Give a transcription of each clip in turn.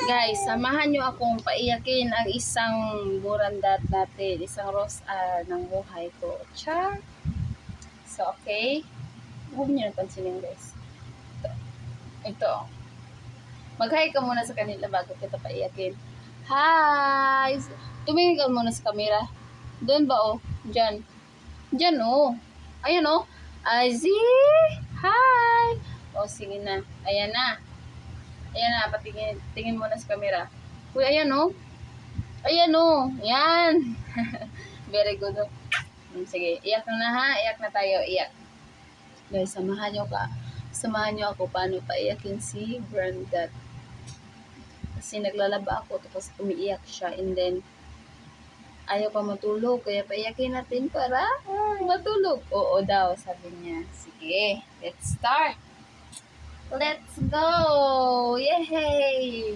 Guys, samahan nyo akong paiyakin ang isang burandat natin, isang ng buhay ko. Char! So, okay. Huwag nyo napansinin, guys. Ito. Mag-hi ka muna sa kanila bago kita paiyakin. Hi! Tumingin ka muna sa camera. Doon ba, oh? Diyan. Diyan, oh. Ayan, oh. Azzy! Hi! Oh, sige na. Ayan na. Ayan na, tingin muna sa camera. Uy, ayan oh. Ayan oh. Yan. Very good oh. Sige, iyak na ha. Iyak na tayo. Iyak. Guys, samahan nyo ako paano paiyakin si Brandat. Kasi naglalaba ako tapos umiiyak siya and then ayaw pa matulog. Kaya paiyakin natin para matulog. Oo daw, sabi niya. Sige, let's start. Let's go! Yay!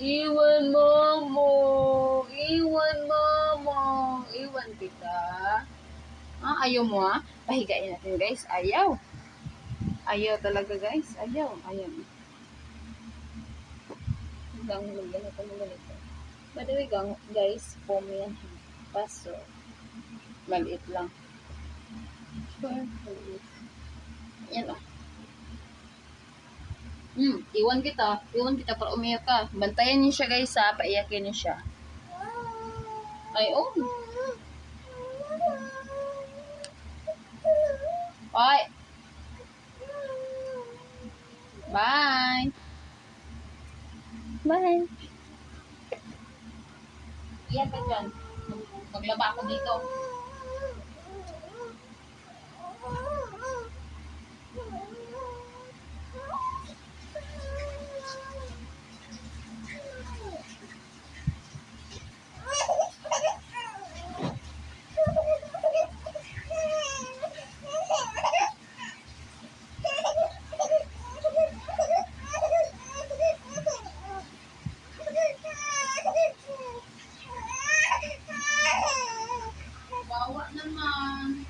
Iwan mo! Iwan mo! Iwan kita. Ayaw mo Pahigain natin guys. Ayaw. Ayaw talaga guys. Ayaw. Ayaw. Hanggang lagyan natin mo ganito. By the way guys, foam yan. Paso. Maliit lang. Sure. Maliit. Yan Iwan kita para umiyak ka. Bantayan niyo siya guys paiyakin niyo siya. Ay, oh. Bye. Bye. Bye. Iyan ka dyan. Maglaba ako dito. Bawa naman.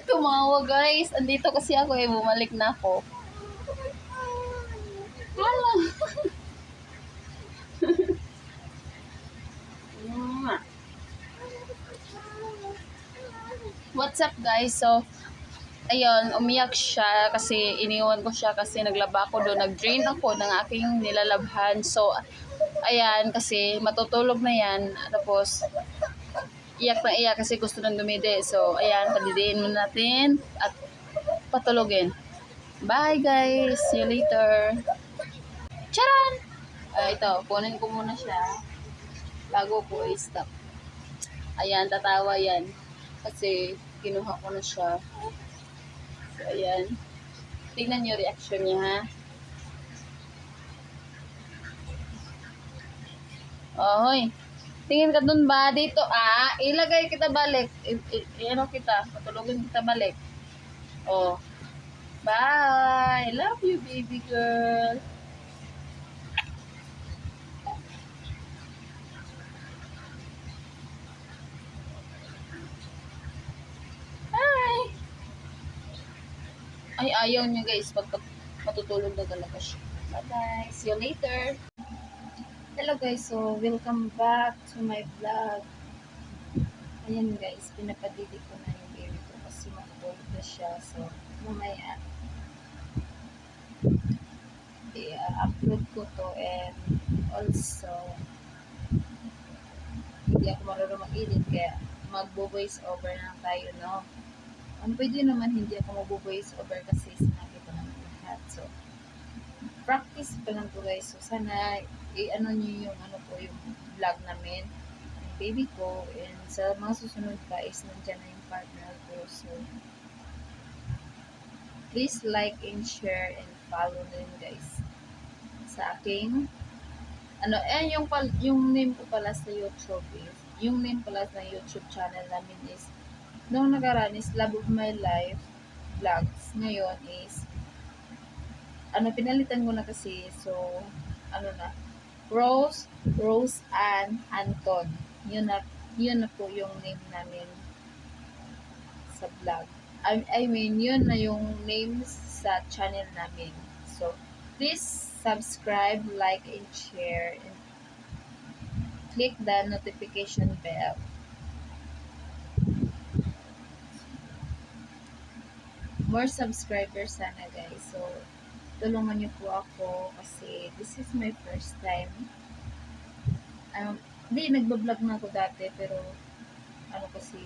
Tumawa guys. Andito kasi ako bumalik na ako. Hala. What's up guys? So, ayun, umiyak siya kasi iniwan ko siya kasi naglaba ako doon. Nag-drain ako ng aking nilalabhan. So, ayan, kasi matutulog na yan. Tapos, iyak na iyak kasi gusto nang dumidi. So, ayan, padidiin muna natin at patulogin. Bye guys! See you later! Charan! Ito, kunin ko muna siya bago ko i-stop. Ayan, tatawa yan. Kasi, kinuha ko na siya. So, ayan. Tingnan niyo reaction niya, ha? Hoy. Tingin ka dun ba? Dito, ilagay kita balik. Ano kita? Patulogin kita balik. Oh. Bye! Love you, baby girl. Ay, ayaw nyo guys. Matutulog na talaga siya. Bye-bye. See you later. Hello guys. So, welcome back to my vlog. Ayan guys. Pinapadidi ko na yung baby ko kasi matutulog na siya. So, mamaya i-upload ko to and also hindi ako marunong mag-edit kaya magbo-voice over na tayo, no? pwede naman hindi ako mag-voice over kasi sinabi ko naman lahat. So, practice pa lang po guys. So, sana i-ano nyo yung ano po yung vlog namin, yung baby ko, and sa mga susunod pa is nandyan na yung partner ko. So, please like and share and follow din guys sa aking ano, yung name ko pala sa YouTube is, yung name pala sa YouTube channel namin is, nung nakaraan is Love of My Life Vlogs. Ngayon is, ano, pinalitan ko na kasi, so, ano na, Rose and Anton. Yun na po yung name namin sa vlog. I mean, yun na yung names sa channel namin. So, please subscribe, like, and share, and click the notification bell. More subscribers sana guys. So, tulungan niyo po ako kasi this is my first time. Hindi, nagbablog na ako dati pero ano kasi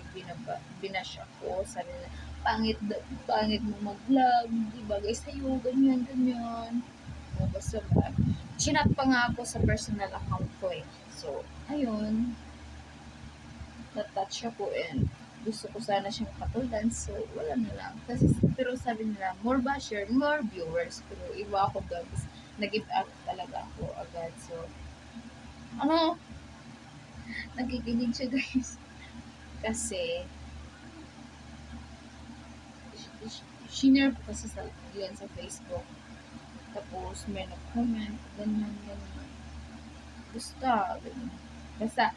binash ako. Sabi nila, pangit mo mag-vlog. Diba guys, sa'yo, ganyan, ganyan. O, basta ba, chinat pa nga ako sa personal account ko eh. So, ayun, na-touch ako and gusto ko sana siyang patulan. So, wala na lang. Kasi, pero sabi nila, more basher, more viewers. Pero iba ako guys. Nag-give up talaga ako agad. So, ano, nagiginig siya guys. Kasi, shinare ko kasi yun sa Facebook. Tapos, may nag-comment, ganyan, ganyan. Basta,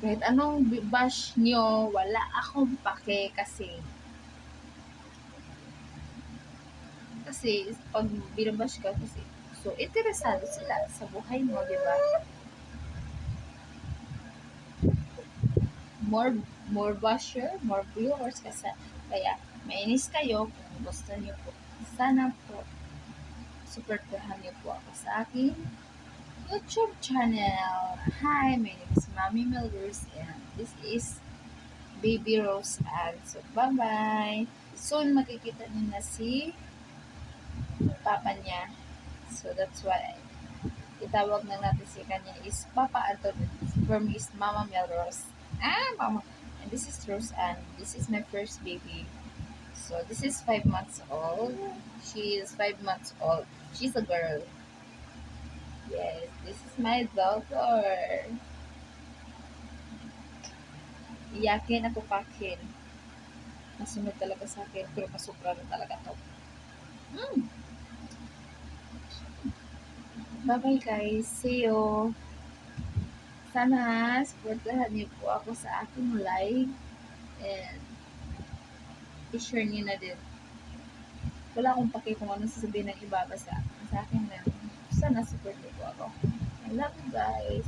kahit anong bash nyo, wala akong pake kasi pag binabash ka kasi, so, interesado sila sa buhay mo, di ba? More basher, more viewers kasi, kaya, mainis kayo kung gusto niyo po. Sana po, supportahan niyo po ako sa aking YouTube channel. Hi, my name is Mommy Melrose and this is Baby Rose Ann. So, bye-bye! Soon makikita niyo na si papa niya. So, that's why itawag na natin si kanya is Papa Anton. For me is Mama Melrose. Mama! And this is Rose Ann. This is my first baby. So, this is 5 months old. She is 5 months old. She's a girl. Yes, this is my daughter. Iyakin ako pakin. Masunod talaga sa akin, pero masubra na talaga to. Bye-bye guys. See you. Sana supportahan niyo po ako sa aking live. And i-share niyo na din. Wala akong paki kung ano sasabihin ng iba basta sa akin na sana support niyo po ako. I love you guys.